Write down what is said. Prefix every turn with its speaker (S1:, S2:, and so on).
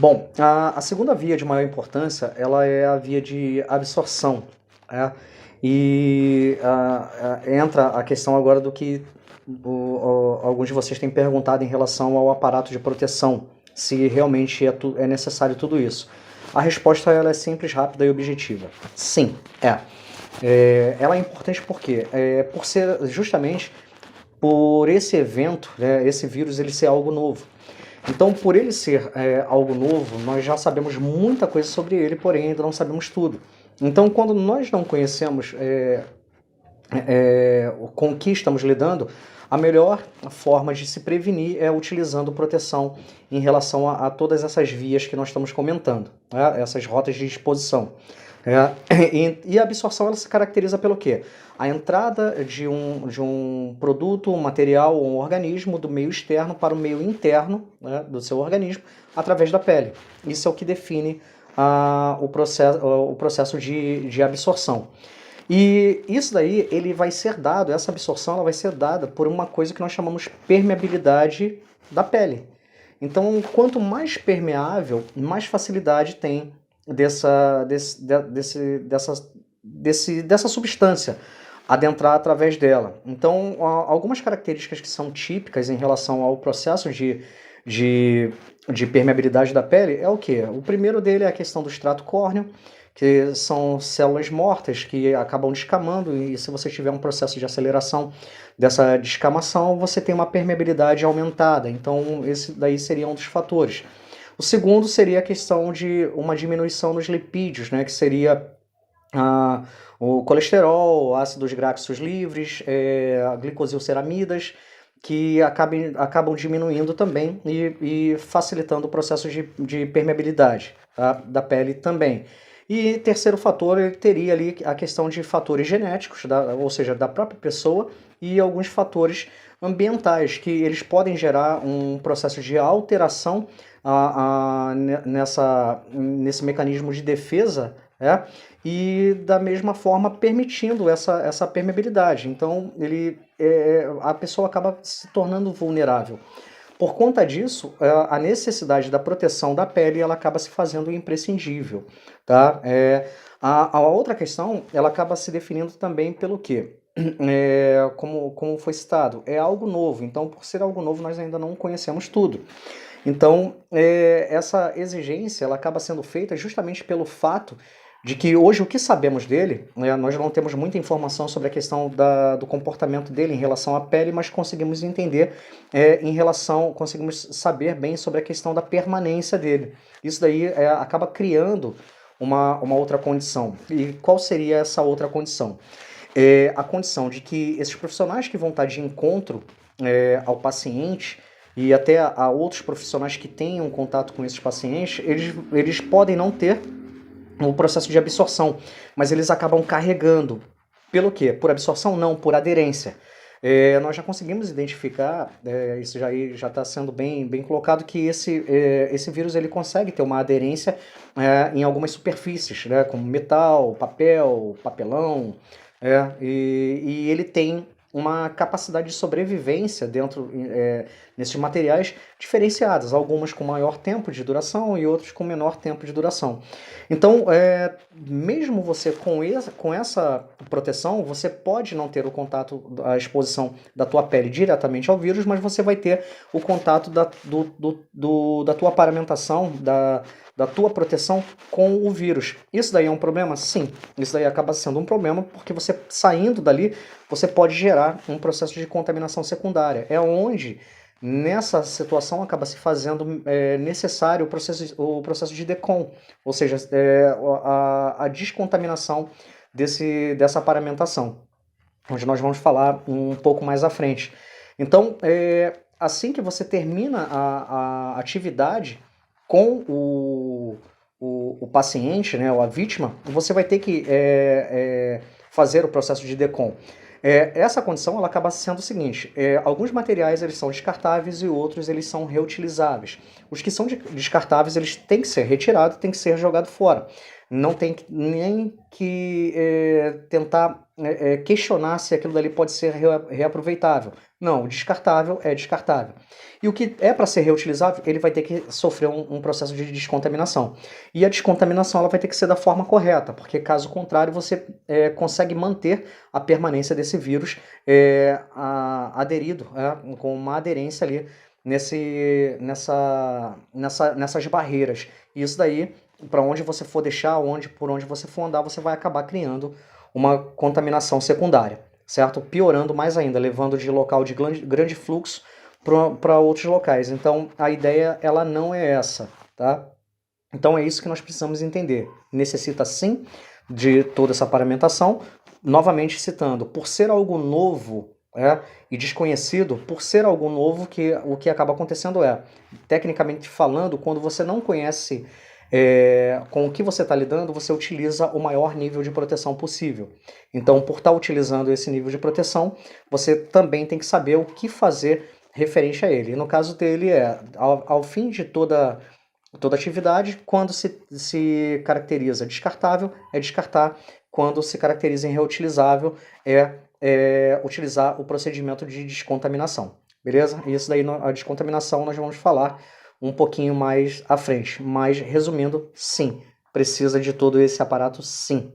S1: Bom, a segunda via de maior importância, ela é a via de absorção, né? E entra a questão agora do que alguns de vocês têm perguntado em relação ao aparato de proteção, se realmente é necessário tudo isso. A resposta ela é simples, rápida e objetiva. Sim, é. Ela é importante por ser justamente por esse evento, né, esse vírus ele ser algo novo. Então, por ele ser algo novo, nós já sabemos muita coisa sobre ele, porém ainda não sabemos tudo. Então, quando nós não conhecemos com o que estamos lidando, a melhor forma de se prevenir é utilizando proteção em relação a todas essas vias que nós estamos comentando, né? Essas rotas de exposição. E a absorção ela se caracteriza pelo quê? A entrada de um produto, um material ou um organismo do meio externo para o meio interno, né, do seu organismo através da pele. Isso é o que define o processo de absorção. E isso daí, ele vai ser dado, essa absorção ela vai ser dada por uma coisa que nós chamamos permeabilidade da pele. Então, quanto mais permeável, mais facilidade tem dessa substância adentrar através dela. Então, algumas características que são típicas em relação ao processo de permeabilidade da pele é o quê? O primeiro dele é a questão do extrato córneo, que são células mortas que acabam descamando, e se você tiver um processo de aceleração dessa descamação, você tem uma permeabilidade aumentada. Então, esse daí seria um dos fatores. O segundo seria a questão de uma diminuição nos lipídios, né, que seria o colesterol, ácidos graxos livres, a glicosilceramidas, que acabam diminuindo também e facilitando o processo de permeabilidade, tá, da pele também. E terceiro fator, ele teria ali a questão de fatores genéticos, ou seja, da própria pessoa, e alguns fatores ambientais, que eles podem gerar um processo de alteração nesse mecanismo de defesa, e da mesma forma permitindo essa permeabilidade. Então a pessoa acaba se tornando vulnerável. Por conta disso, a necessidade da proteção da pele ela acaba se fazendo imprescindível. Tá? A outra questão ela acaba se definindo também pelo quê? Como foi citado, é algo novo. Então, por ser algo novo, nós ainda não conhecemos tudo. Então, essa exigência ela acaba sendo feita justamente pelo fato de que hoje o que sabemos dele, né, nós não temos muita informação sobre a questão do comportamento dele em relação à pele, mas conseguimos entender conseguimos saber bem sobre a questão da permanência dele. Isso daí acaba criando uma outra condição. E qual seria essa outra condição? A condição de que esses profissionais que vão estar de encontro ao paciente e até a outros profissionais que tenham contato com esses pacientes, eles podem não ter o processo de absorção, mas eles acabam carregando. Pelo quê? Por absorção? Não, por aderência. Nós já conseguimos identificar, isso já está sendo bem colocado, que esse vírus ele consegue ter uma aderência em algumas superfícies, né, como metal, papel, papelão, e ele tem uma capacidade de sobrevivência nesses materiais diferenciadas, algumas com maior tempo de duração e outros com menor tempo de duração. Então, mesmo você com essa proteção, você pode não ter o contato, a exposição da tua pele diretamente ao vírus, mas você vai ter o contato da tua paramentação, da tua proteção com o vírus. Isso daí é um problema? Sim. Isso daí acaba sendo um problema porque você saindo dali, você pode gerar um processo de contaminação secundária. É onde, nessa situação, acaba se fazendo necessário o processo de DECOM, ou seja, a descontaminação dessa paramentação, onde nós vamos falar um pouco mais à frente. Então, assim que você termina a atividade com o paciente, né, ou a vítima, você vai ter que fazer o processo de DECOM. Essa condição ela acaba sendo o seguinte: alguns materiais eles são descartáveis e outros eles são reutilizáveis. Os que são descartáveis eles têm que ser retirados, têm que ser jogados fora. não tem nem que tentar questionar se aquilo dali pode ser reaproveitável. Não, o descartável é descartável. E o que é para ser reutilizável, ele vai ter que sofrer um processo de descontaminação. E a descontaminação ela vai ter que ser da forma correta, porque caso contrário você consegue manter a permanência desse vírus aderido, com uma aderência ali nessas barreiras. E isso daí, para onde você for deixar, por onde você for andar, você vai acabar criando uma contaminação secundária, certo? Piorando mais ainda, levando de local de grande fluxo para outros locais. Então, a ideia ela não é essa, tá? Então, é isso que nós precisamos entender. Necessita, sim, de toda essa paramentação. Novamente citando, por ser algo novo e desconhecido, por ser algo novo, o que acaba acontecendo tecnicamente falando, quando você não conhece com o que você está lidando, você utiliza o maior nível de proteção possível. Então, por estar utilizando esse nível de proteção, você também tem que saber o que fazer referente a ele. E no caso dele ao fim de toda atividade, quando se caracteriza descartável, é descartar. Quando se caracteriza em reutilizável, utilizar o procedimento de descontaminação. Beleza? E isso daí, a descontaminação, nós vamos falar um pouquinho mais à frente. Mas, resumindo, sim, precisa de todo esse aparato, sim.